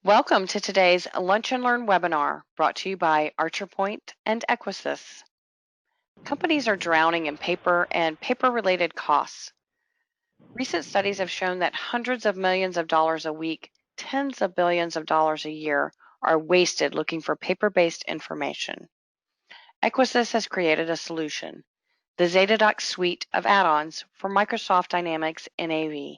Welcome to today's Lunch and Learn webinar brought to you by ArcherPoint and Equisys. Companies are drowning in paper and paper-related costs. Recent studies have shown that hundreds of millions of dollars a week, tens of billions of dollars a year are wasted looking for paper-based information. Equisys has created a solution, the Zetadocs suite of add-ons for Microsoft Dynamics NAV.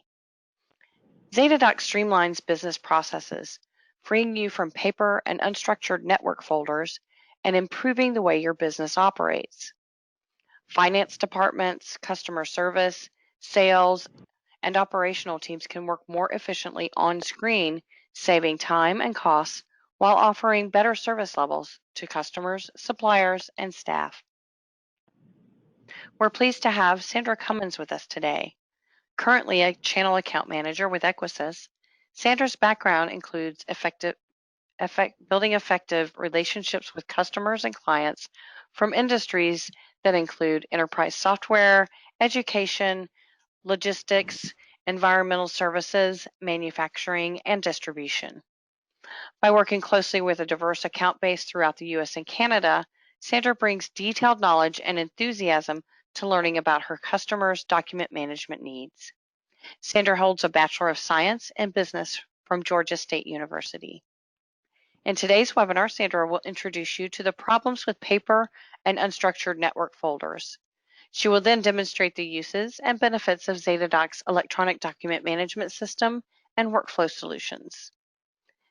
Zetadocs streamlines business processes, freeing you from paper and unstructured network folders and improving the way your business operates. Finance departments, customer service, sales, and operational teams can work more efficiently on screen, saving time and costs while offering better service levels to customers, suppliers, and staff. We're pleased to have Sandra Cummins with us today. Currently a channel account manager with Equisys, Sandra's background includes building effective relationships with customers and clients from industries that include enterprise software, education, logistics, environmental services, manufacturing, and distribution. By working closely with a diverse account base throughout the US and Canada, Sandra brings detailed knowledge and enthusiasm to learning about her customers' document management needs. Sandra holds a Bachelor of Science in Business from Georgia State University. In today's webinar, Sandra will introduce you to the problems with paper and unstructured network folders. She will then demonstrate the uses and benefits of Zetadocs' electronic document management system and workflow solutions.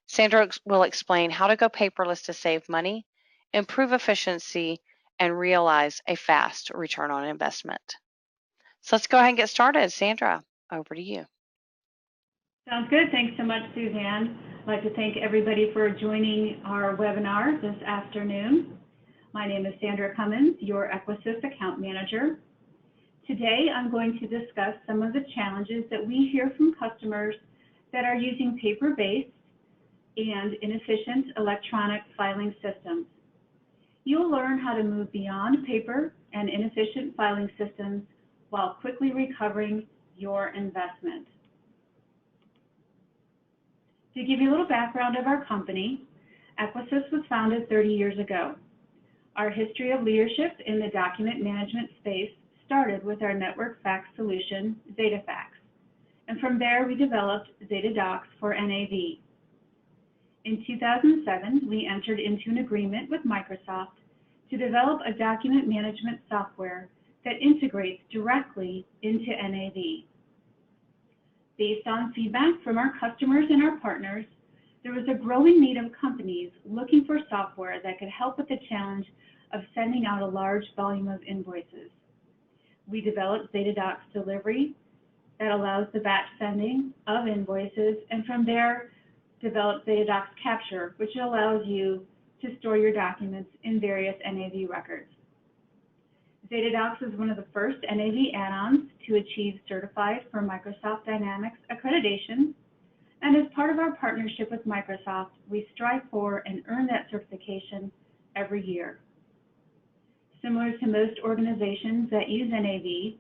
Sandra will explain how to go paperless to save money, improve efficiency, and realize a fast return on investment. So let's go ahead and get started. Sandra, over to you. Sounds good. Thanks so much, Suzanne. I'd like to thank everybody for joining our webinar this afternoon. My name is Sandra Cummins, your Equisys account manager. Today, I'm going to discuss some of the challenges that we hear from customers that are using paper-based and inefficient electronic filing systems. You'll learn how to move beyond paper and inefficient filing systems while quickly recovering your investment. To give you a little background of our company, Equisys was founded 30 years ago. Our history of leadership in the document management space started with our network fax solution, ZetaFax, and from there we developed Zetadocs for NAV. In 2007, we entered into an agreement with Microsoft to develop a document management software that integrates directly into NAV. Based on feedback from our customers and our partners, there was a growing need of companies looking for software that could help with the challenge of sending out a large volume of invoices. We developed Zetadocs Delivery that allows the batch sending of invoices, and from there developed Zetadocs Capture, which allows you to store your documents in various NAV records. Zetadocs is one of the first NAV add-ons to achieve Certified for Microsoft Dynamics accreditation, and as part of our partnership with Microsoft, we strive for and earn that certification every year. Similar to most organizations that use NAV,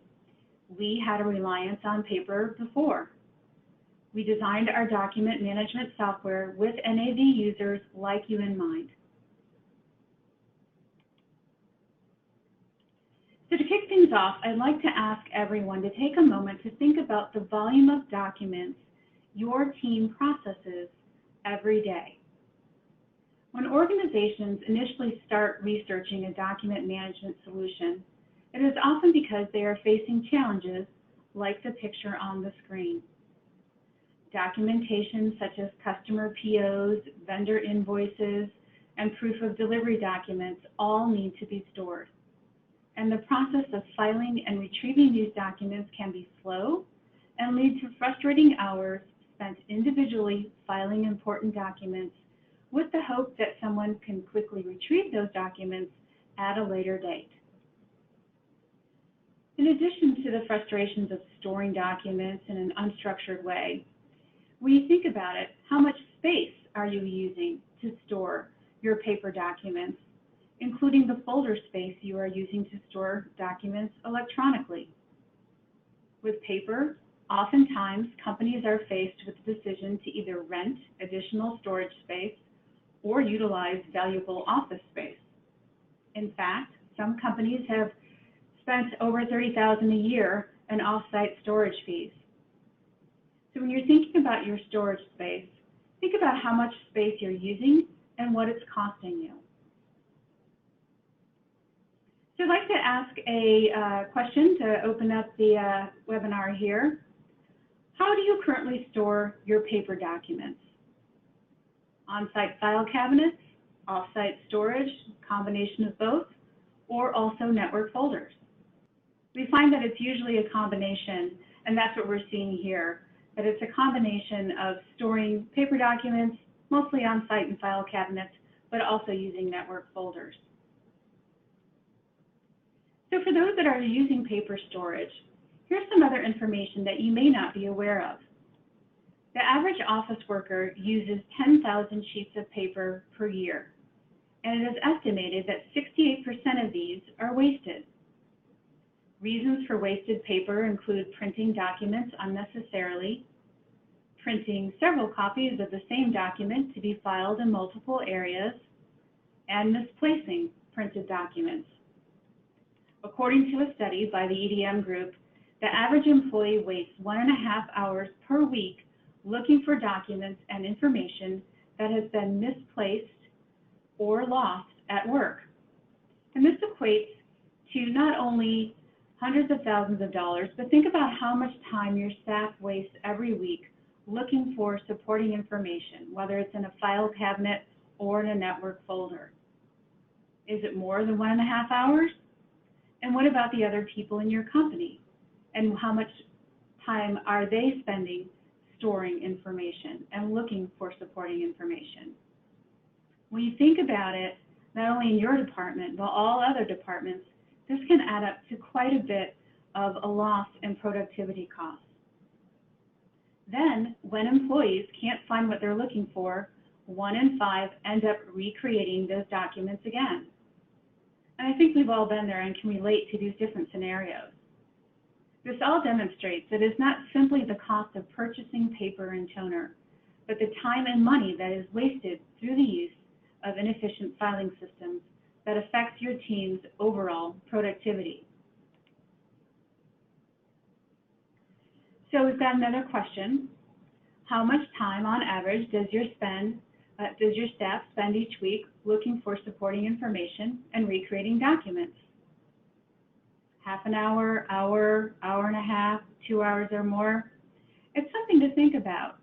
we had a reliance on paper before. We designed our document management software with NAV users like you in mind. So to kick things off, I'd like to ask everyone to take a moment to think about the volume of documents your team processes every day. When organizations initially start researching a document management solution, it is often because they are facing challenges like the picture on the screen. Documentation such as customer POs, vendor invoices, and proof of delivery documents all need to be stored. And the process of filing and retrieving these documents can be slow and lead to frustrating hours spent individually filing important documents with the hope that someone can quickly retrieve those documents at a later date. In addition to the frustrations of storing documents in an unstructured way, when you think about it, how much space are you using to store your paper documents, including the folder space you are using to store documents electronically? With paper, Oftentimes, companies are faced with the decision to either rent additional storage space or utilize valuable office space. In fact, some companies have spent over $30,000 a year in off-site storage fees. So when you're thinking about your storage space, think about how much space you're using and what it's costing you. So I'd like to ask a question to open up the webinar here. How do you currently store your paper documents? On-site file cabinets, off-site storage, combination of both, or also network folders? We find that it's usually a combination, and that's what we're seeing here, that it's a combination of storing paper documents, mostly on-site in file cabinets, but also using network folders. So for those that are using paper storage, here's some other information that you may not be aware of. The average office worker uses 10,000 sheets of paper per year, and it is estimated that 68% of these are wasted. Reasons for wasted paper include printing documents unnecessarily, printing several copies of the same document to be filed in multiple areas, and misplacing printed documents. According to a study by the EDM Group, the average employee wastes 1.5 hours per week looking for documents and information that has been misplaced or lost at work. And this equates to not only hundreds of thousands of dollars, but think about how much time your staff wastes every week looking for supporting information, whether it's in a file cabinet or in a network folder. Is it more than 1.5 hours? And what about the other people in your company? And how much time are they spending storing information and looking for supporting information? When you think about it, not only in your department, but all other departments, this can add up to quite a bit of a loss in productivity costs. Then, when employees can't find what they're looking for, 1 in 5 end up recreating those documents again. And I think we've all been there and can relate to these different scenarios. This all demonstrates that it's not simply the cost of purchasing paper and toner, but the time and money that is wasted through the use of inefficient filing systems that affects your team's overall productivity. So we've got another question. How much time on average does your staff spend each week looking for supporting information and recreating documents? Half an hour, hour, hour and a half, 2 hours or more? It's something to think about.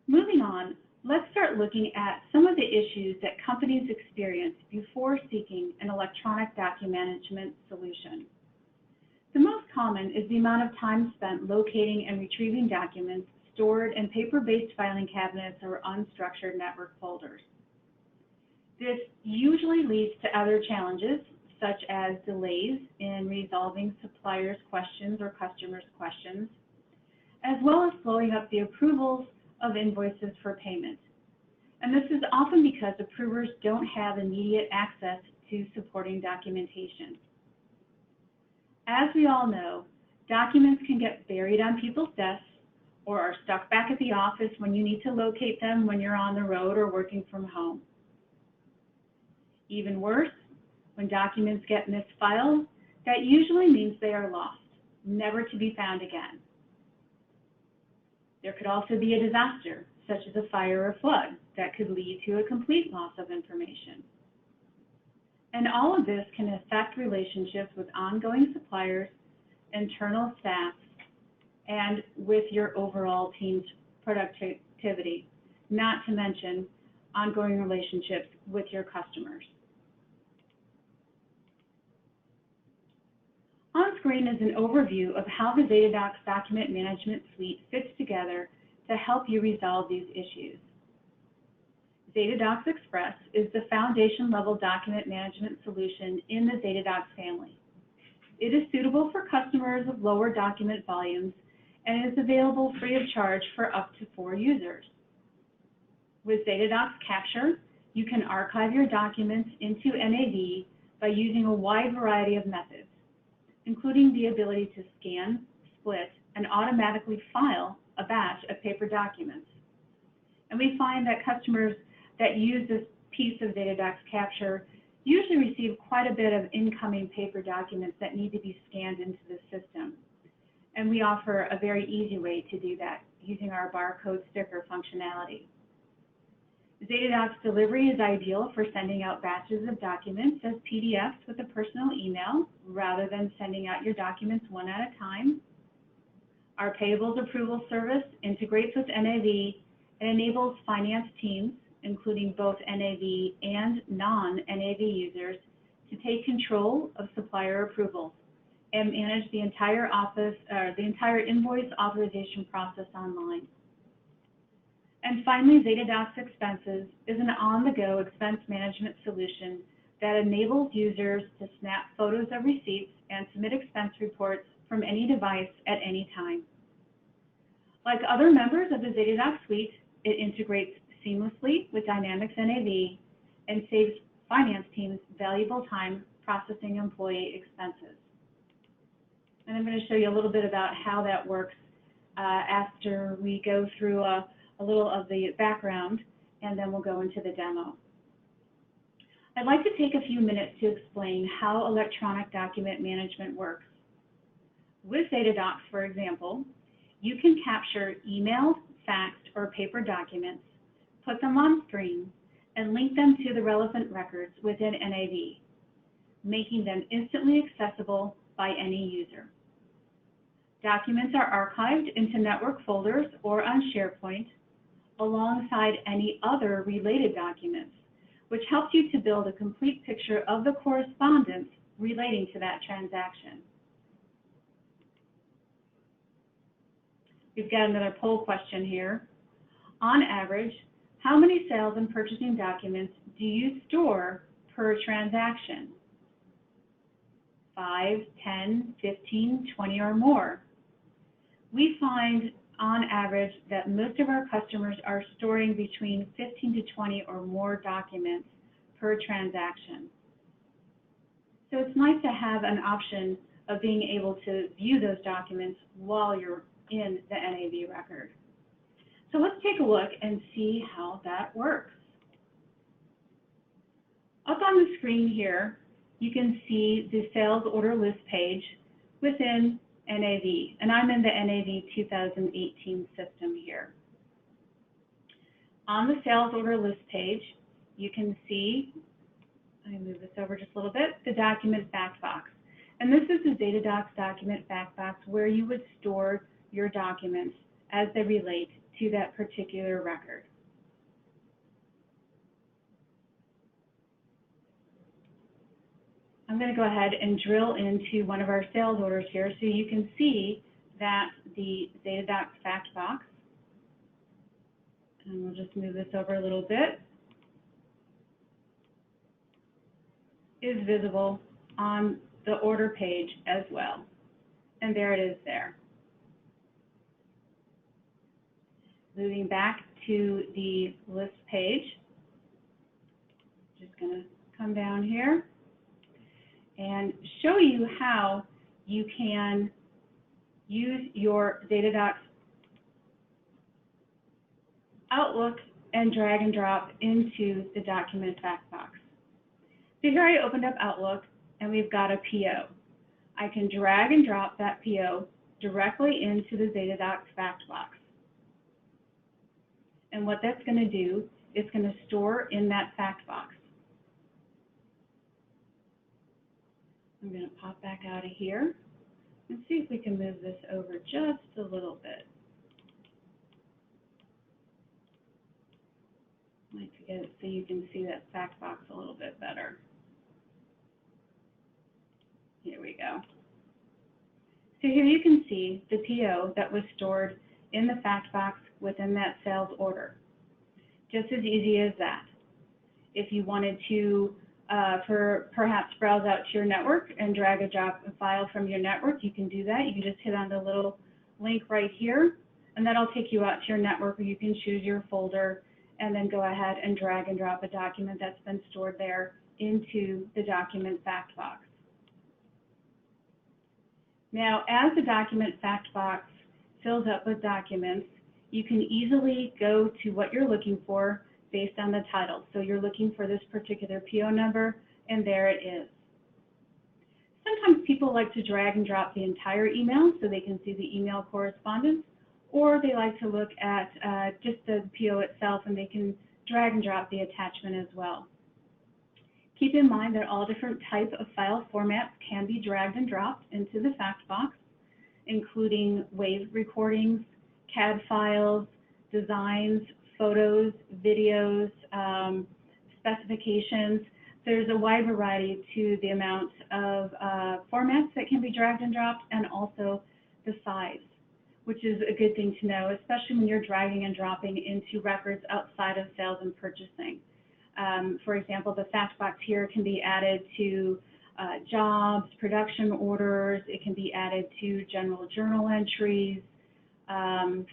Moving on, let's start looking at some of the issues that companies experience before seeking an electronic document management solution. The most common is the amount of time spent locating and retrieving documents stored in paper-based filing cabinets or unstructured network folders. This usually leads to other challenges, such as delays in resolving suppliers' questions or customers' questions, as well as slowing up the approvals of invoices for payment. And this is often because approvers don't have immediate access to supporting documentation. As we all know, documents can get buried on people's desks or are stuck back at the office when you need to locate them when you're on the road or working from home. Even worse, when documents get misfiled, that usually means they are lost, never to be found again. There could also be a disaster, such as a fire or flood, that could lead to a complete loss of information. And all of this can affect relationships with ongoing suppliers, internal staff, and with your overall team's productivity, not to mention ongoing relationships with your customers. On screen is an overview of how the Zetadocs document management suite fits together to help you resolve these issues. Zetadocs Express is the foundation-level document management solution in the Zetadocs family. It is suitable for customers with lower document volumes and is available free of charge for up to 4 users. With Zetadocs Capture, you can archive your documents into NAV by using a wide variety of methods, including the ability to scan, split and automatically file a batch of paper documents. And we find that customers that use this piece of Zetadocs Capture usually receive quite a bit of incoming paper documents that need to be scanned into the system. And we offer a very easy way to do that using our barcode sticker functionality. Zetadocs delivery is ideal for sending out batches of documents as PDFs with a personal email rather than sending out your documents one at a time. Our payables approval service integrates with NAV and enables finance teams, including both NAV and non-NAV users, to take control of supplier approvals and manage the entire invoice authorization process online. And finally, Zetadocs Expenses is an on-the-go expense management solution that enables users to snap photos of receipts and submit expense reports from any device at any time. Like other members of the Zetadocs suite, it integrates seamlessly with Dynamics NAV and saves finance teams valuable time processing employee expenses. And I'm going to show you a little bit about how that works after we go through a little of the background, and then we'll go into the demo. I'd like to take a few minutes to explain how electronic document management works. With Zetadocs, for example, you can capture emailed, faxed, or paper documents, put them on screen, and link them to the relevant records within NAV, making them instantly accessible by any user. Documents are archived into network folders or on SharePoint, alongside any other related documents, which helps you to build a complete picture of the correspondence relating to that transaction. We've got another poll question here. On average, how many sales and purchasing documents do you store per transaction? 5, 10, 15, 20, or more? We find on average that most of our customers are storing between 15 to 20 or more documents per transaction. So it's nice to have an option of being able to view those documents while you're in the NAV record. So let's take a look and see how that works. Up on the screen here, you can see the sales order list page within NAV, and I'm in the NAV 2018 system here. On the sales order list page, you can see, let me move this over just a little bit, the document fact box. And this is the Zetadocs document fact box where you would store your documents as they relate to that particular record. I'm going to go ahead and drill into one of our sales orders here so you can see that the Zetadocs fact box, and we'll just move this over a little bit, is visible on the order page as well. And there it is there. Moving back to the list page, just going to come down here and show you how you can use your Zetadocs Outlook and drag and drop into the document fact box. So here I opened up Outlook and we've got a PO. I can drag and drop that PO directly into the Zetadocs fact box. And what that's going to do is going to store in that fact box. I'm going to pop back out of here and see if we can move this over just a little bit. I'd like to get it so you can see that fact box a little bit better. Here we go. So here you can see the PO that was stored in the fact box within that sales order. Just as easy as that. If you wanted to perhaps browse out to your network and drag and drop a file from your network, you can do that. You can just hit on the little link right here, and that'll take you out to your network where you can choose your folder and then go ahead and drag and drop a document that's been stored there into the document fact box. Now, as the document fact box fills up with documents, you can easily go to what you're looking for based on the title. So you're looking for this particular PO number, and there it is. Sometimes people like to drag and drop the entire email so they can see the email correspondence, or they like to look at just the PO itself and they can drag and drop the attachment as well. Keep in mind that all different types of file formats can be dragged and dropped into the fact box, including WAV recordings, CAD files, designs, photos, videos, specifications. There's a wide variety to the amount of formats that can be dragged and dropped, and also the size, which is a good thing to know, especially when you're dragging and dropping into records outside of sales and purchasing. For example, the fact box here can be added to jobs, production orders. It can be added to general journal entries,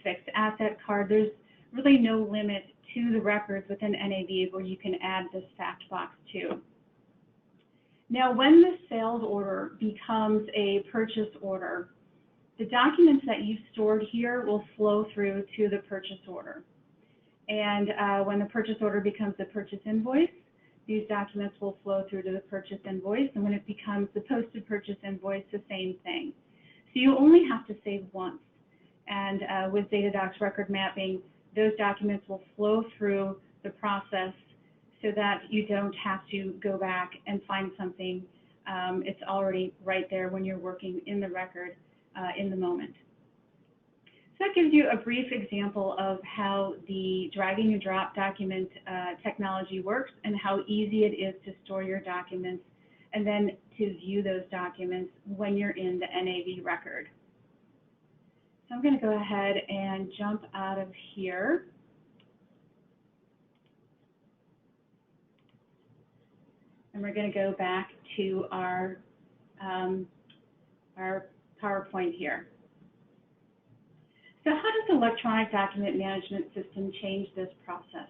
fixed asset card. There's really no limit to the records within NAV where you can add this fact box to. Now, when the sales order becomes a purchase order, the documents that you've stored here will flow through to the purchase order. And when the purchase order becomes the purchase invoice, these documents will flow through to the purchase invoice. And when it becomes the posted purchase invoice, the same thing. So you only have to save once. And with Zetadocs record mapping, those documents will flow through the process so that you don't have to go back and find something. It's already right there when you're working in the record in the moment. So that gives you a brief example of how the dragging and drop document technology works and how easy it is to store your documents and then to view those documents when you're in the NAV record. So I'm going to go ahead and jump out of here. And we're going to go back to our PowerPoint here. So how does the electronic document management system change this process?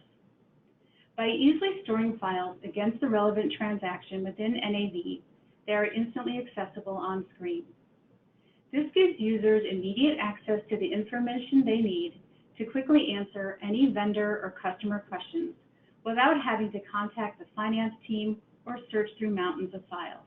By easily storing files against the relevant transaction within NAV, they are instantly accessible on screen. This gives users immediate access to the information they need to quickly answer any vendor or customer questions without having to contact the finance team or search through mountains of files.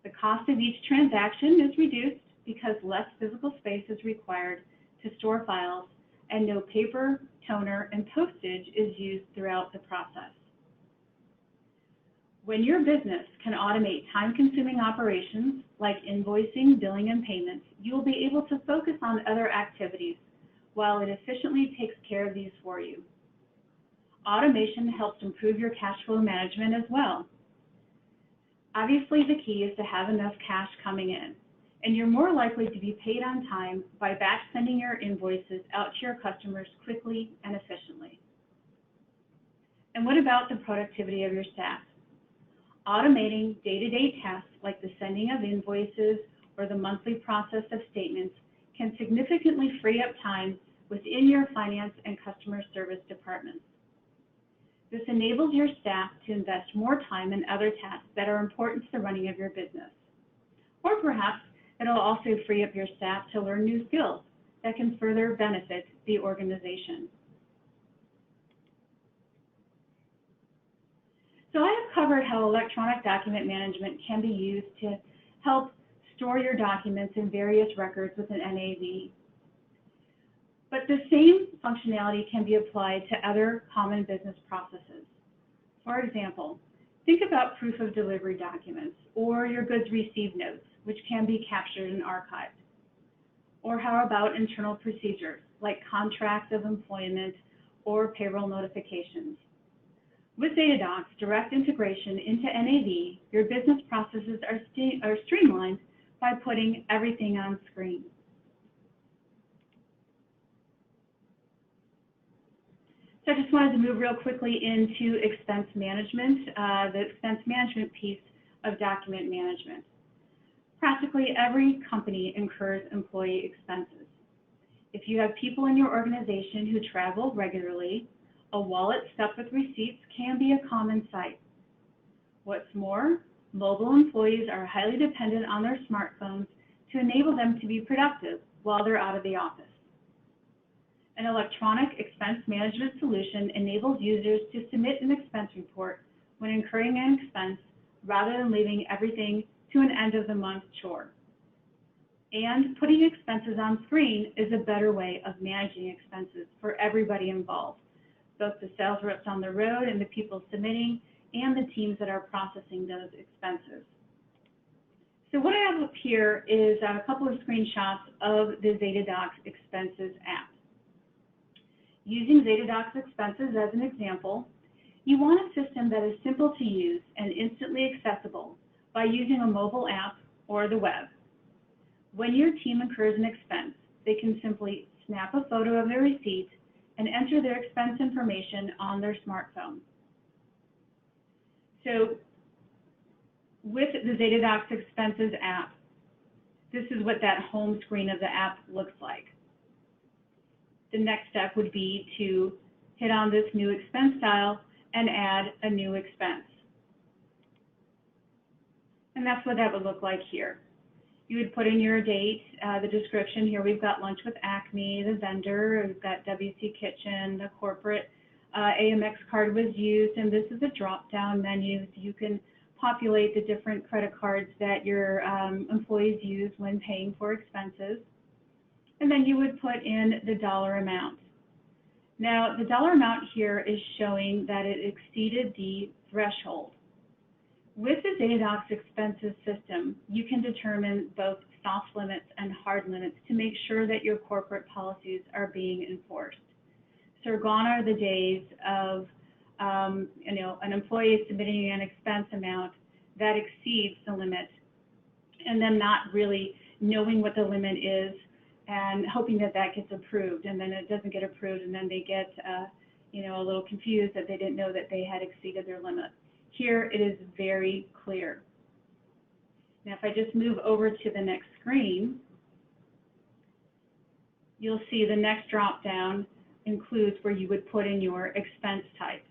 The cost of each transaction is reduced because less physical space is required to store files and no paper, toner, and postage is used throughout the process. When your business can automate time-consuming operations like invoicing, billing, and payments, you will be able to focus on other activities while it efficiently takes care of these for you. Automation helps improve your cash flow management as well. Obviously, the key is to have enough cash coming in, and you're more likely to be paid on time by batch sending your invoices out to your customers quickly and efficiently. And what about the productivity of your staff? Automating day-to-day tasks like the sending of invoices or the monthly process of statements can significantly free up time within your finance and customer service departments. This enables your staff to invest more time in other tasks that are important to the running of your business. Or perhaps it'll also free up your staff to learn new skills that can further benefit the organization. So I have covered how electronic document management can be used to help store your documents in various records within NAV. But the same functionality can be applied to other common business processes. For example, think about proof of delivery documents or your goods received notes, which can be captured and archived. Or how about internal procedures like contracts of employment or payroll notifications? With Zetadocs direct integration into NAV, your business processes are streamlined by putting everything on screen. So I just wanted to move real quickly into expense management, the expense management piece of document management. Practically every company incurs employee expenses. If you have people in your organization who travel regularly, a wallet stuffed with receipts can be a common sight. What's more, mobile employees are highly dependent on their smartphones to enable them to be productive while they're out of the office. An electronic expense management solution enables users to submit an expense report when incurring an expense rather than leaving everything to an end-of-the-month chore. And putting expenses on screen is a better way of managing expenses for everybody involved, both the sales reps on the road and the people submitting and the teams that are processing those expenses. So what I have up here is a couple of screenshots of the Zetadocs Expenses app. Using Zetadocs Expenses as an example, you want a system that is simple to use and instantly accessible by using a mobile app or the web. When your team incurs an expense, they can simply snap a photo of their receipt and enter their expense information on their smartphone. So with the Zetadocs Expenses app, this is what that home screen of the app looks like. The next step would be to hit on this new expense tile and add a new expense. And that's what that would look like here. You would put in your date, the description. Here we've got lunch with Acme, the vendor, we've got WC Kitchen, the corporate AMX card was used, and this is a drop-down menu. So you can populate the different credit cards that your employees use when paying for expenses. And then you would put in the dollar amount. Now, the dollar amount here is showing that it exceeded the threshold. With the Zetadocs Expenses system, you can determine both soft limits and hard limits to make sure that your corporate policies are being enforced. So gone are the days of an employee submitting an expense amount that exceeds the limit and them not really knowing what the limit is and hoping that that gets approved, and then it doesn't get approved, and then they get a little confused that they didn't know that they had exceeded their limit. Here it is very clear. Now if I just move over to the next screen, you'll see the next drop down includes where you would put in your expense type.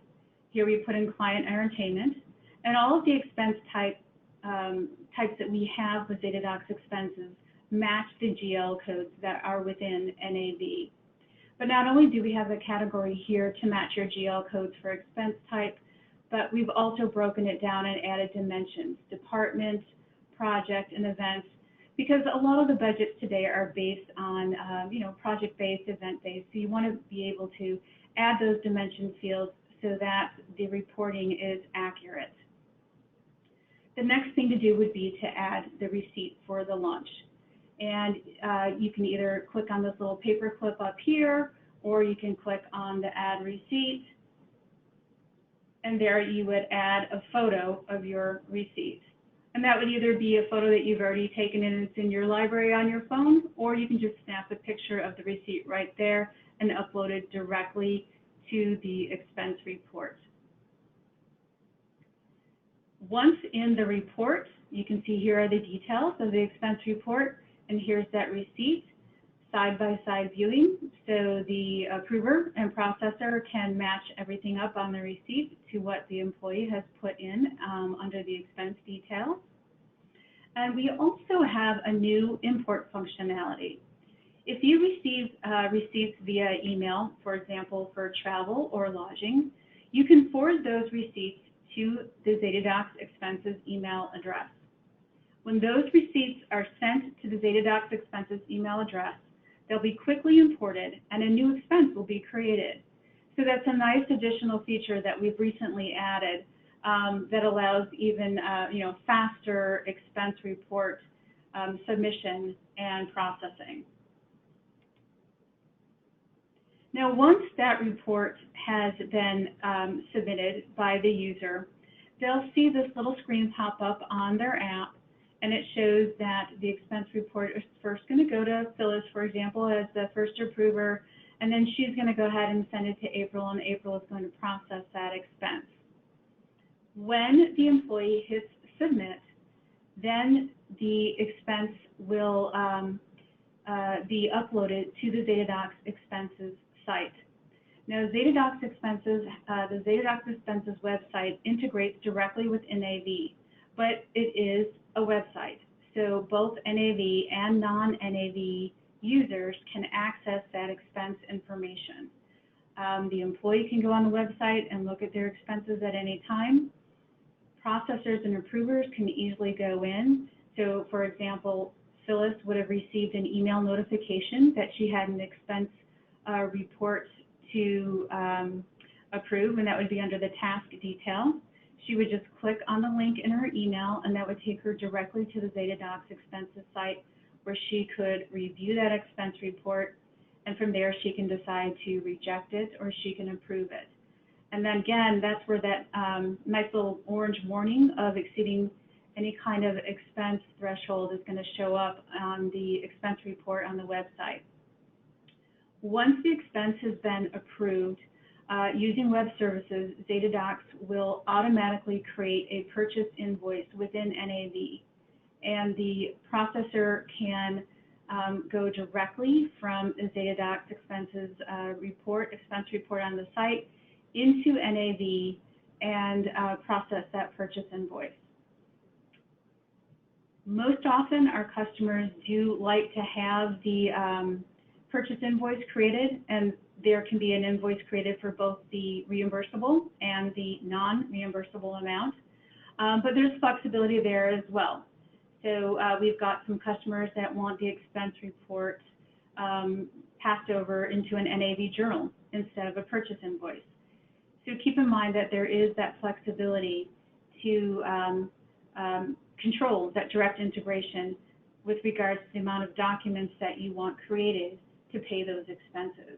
Here we put in client entertainment, and all of the expense types that we have with Zetadocs Expenses match the GL codes that are within NAV. But not only do we have a category here to match your GL codes for expense type, but we've also broken it down and added dimensions, department, project, and events, because a lot of the budgets today are based on project-based, event-based. So you want to be able to add those dimension fields so that the reporting is accurate. The next thing to do would be to add the receipt for the lunch. And you can either click on this little paper clip up here, or you can click on the add receipt, and there you would add a photo of your receipt. And that would either be a photo that you've already taken and it's in your library on your phone, or you can just snap a picture of the receipt right there and upload it directly to the expense report. Once in the report, you can see here are the details of the expense report, and here's that receipt, side-by-side viewing, so the approver and processor can match everything up on the receipt to what the employee has put in under the expense details. And we also have a new import functionality. If you receive receipts via email, for example, for travel or lodging, you can forward those receipts to the Zetadocs Expenses email address. When those receipts are sent to the Zetadocs Expenses email address, they'll be quickly imported and a new expense will be created. So that's a nice additional feature that we've recently added that allows even faster expense report submission and processing. Now, once that report has been submitted by the user, they'll see this little screen pop up on their app, and it shows that the expense report is first going to go to Phyllis, for example, as the first approver, and then she's going to go ahead and send it to April, and April is going to process that expense. When the employee hits submit, then the expense will be uploaded to the Zetadocs Expenses site. Now, Zetadocs Expenses, the Zetadocs Expenses website integrates directly with NAV, but it is a website. so both NAV and non-NAV users can access that expense information. The employee can go on the website and look at their expenses at any time. Processors and approvers can easily go in. So, for example, Phyllis would have received an email notification that she had an expense report to approve, and that would be under the task detail. She would just click on the link in her email, and that would take her directly to the Zetadocs expenses site, where she could review that expense report, and from there she can decide to reject it or she can approve it. And then again, that's where that nice little orange warning of exceeding any kind of expense threshold is going to show up on the expense report on the website. Once the expense has been approved, using web services, Zetadocs will automatically create a purchase invoice within NAV, and the processor can go directly from the Zetadocs expense report on the site into NAV and process that purchase invoice. Most often, our customers do like to have the purchase invoice created, and there can be an invoice created for both the reimbursable and the non-reimbursable amount, but there's flexibility there as well. So we've got some customers that want the expense report passed over into an NAV journal instead of a purchase invoice. So keep in mind that there is that flexibility to control that direct integration with regards to the amount of documents that you want created to pay those expenses.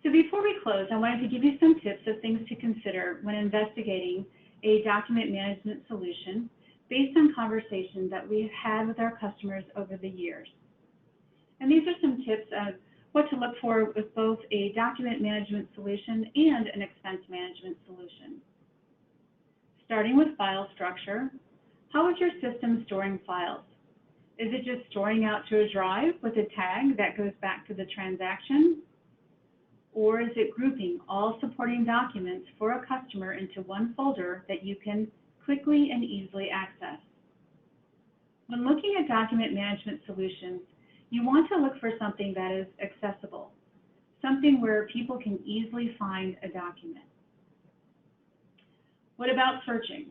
So before we close, I wanted to give you some tips of things to consider when investigating a document management solution based on conversations that we've had with our customers over the years. And these are some tips of what to look for with both a document management solution and an expense management solution. Starting with file structure, how is your system storing files? Is it just storing out to a drive with a tag that goes back to the transaction? Or is it grouping all supporting documents for a customer into one folder that you can quickly and easily access? When looking at document management solutions, you want to look for something that is accessible, something where people can easily find a document. What about searching?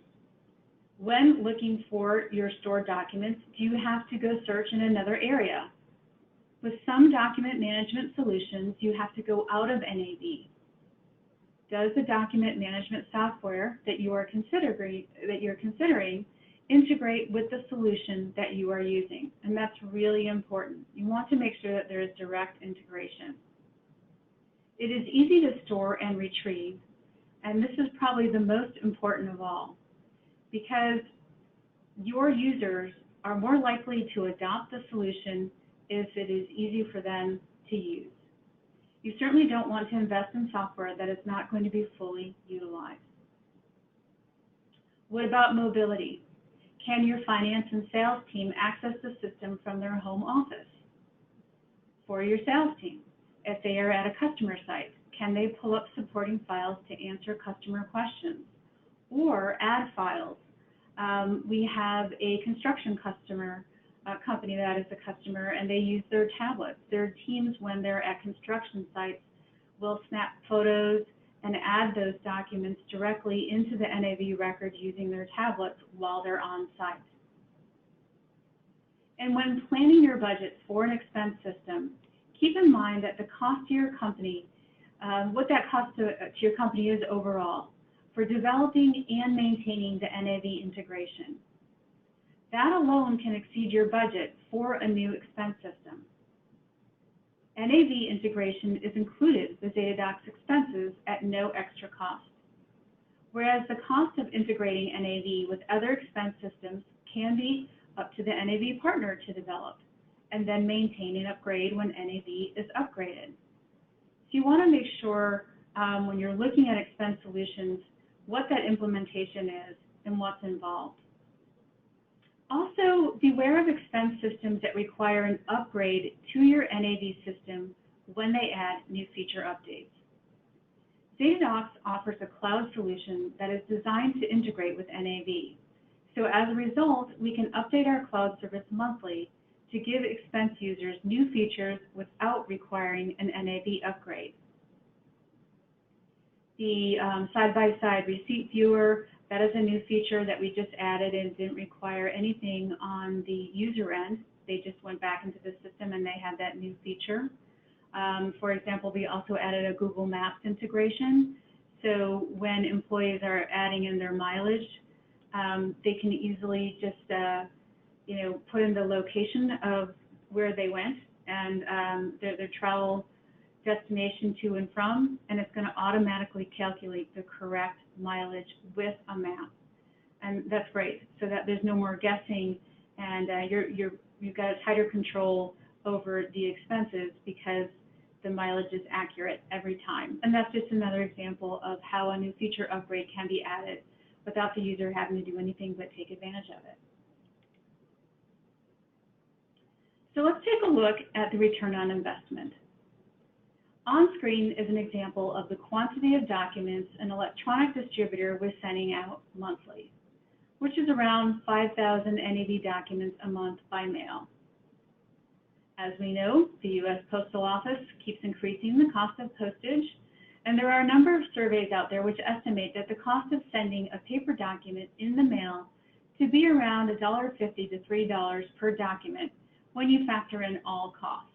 When looking for your stored documents, do you have to go search in another area? With some document management solutions, you have to go out of NAV. Does the document management software that you're considering integrate with the solution that you are using? And that's really important. You want to make sure that there is direct integration. It is easy to store and retrieve, and this is probably the most important of all, because your users are more likely to adopt the solution if it is easy for them to use. You certainly don't want to invest in software that is not going to be fully utilized. What about mobility? Can your finance and sales team access the system from their home office? For your sales team, if they are at a customer site, can they pull up supporting files to answer customer questions or add files? We have a construction company that is a customer, and they use their tablets. Their teams, when they're at construction sites, will snap photos and add those documents directly into the NAV record using their tablets while they're on site. And when planning your budget for an expense system, keep in mind that the cost to your company, what that cost to your company is overall for developing and maintaining the NAV integration. That alone can exceed your budget for a new expense system. NAV integration is included with Zetadocs expenses at no extra cost, whereas the cost of integrating NAV with other expense systems can be up to the NAV partner to develop and then maintain and upgrade when NAV is upgraded. So you want to make sure when you're looking at expense solutions what that implementation is and what's involved. Also, beware of expense systems that require an upgrade to your NAV system when they add new feature updates. Zetadocs offers a cloud solution that is designed to integrate with NAV. So as a result, we can update our cloud service monthly to give expense users new features without requiring an NAV upgrade. The side-by-side receipt viewer, that is a new feature that we just added and didn't require anything on the user end. They just went back into the system and they had that new feature. For example, we also added a Google Maps integration. So when employees are adding in their mileage, they can easily just put in the location of where they went and their travel destination to and from, and it's going to automatically calculate the correct mileage with a map. And that's great, so that there's no more guessing, and you've got a tighter control over the expenses because the mileage is accurate every time. And that's just another example of how a new feature upgrade can be added without the user having to do anything but take advantage of it. So let's take a look at the return on investment. On screen is an example of the quantity of documents an electronic distributor was sending out monthly, which is around 5,000 NAV documents a month by mail. As we know, the U.S. Postal Office keeps increasing the cost of postage, and there are a number of surveys out there which estimate that the cost of sending a paper document in the mail to be around $1.50 to $3 per document when you factor in all costs.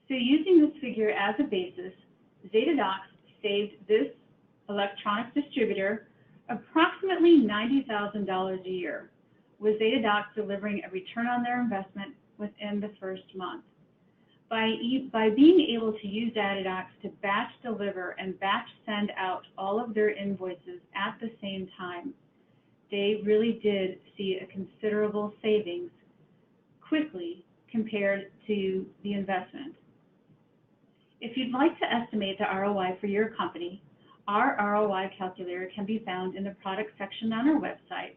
So using this figure as a basis, Zetadocs saved this electronic distributor approximately $90,000 a year, with Zetadocs delivering a return on their investment within the first month. By being able to use Zetadocs to batch deliver and batch send out all of their invoices at the same time, they really did see a considerable savings quickly compared to the investment. If you'd like to estimate the ROI for your company, our ROI calculator can be found in the product section on our website.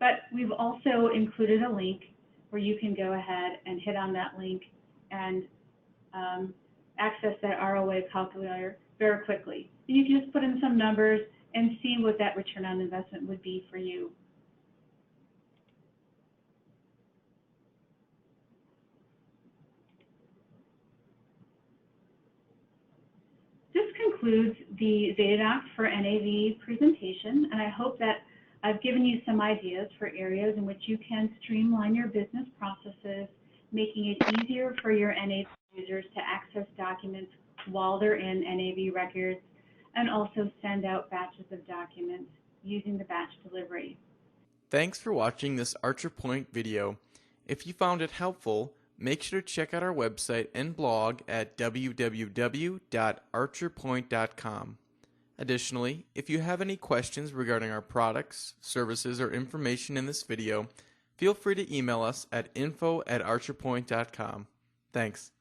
But we've also included a link where you can go ahead and hit on that link and access that ROI calculator very quickly. You can just put in some numbers and see what that return on investment would be for you. This concludes the Zetadocs for NAV presentation, and I hope that I've given you some ideas for areas in which you can streamline your business processes, making it easier for your NAV users to access documents while they're in NAV records, and also send out batches of documents using the batch delivery. Thanks for watching this ArcherPoint video. If you found it helpful, make sure to check out our website and blog at www.archerpoint.com. Additionally, if you have any questions regarding our products, services, or information in this video, feel free to email us at info@archerpoint.com. Thanks.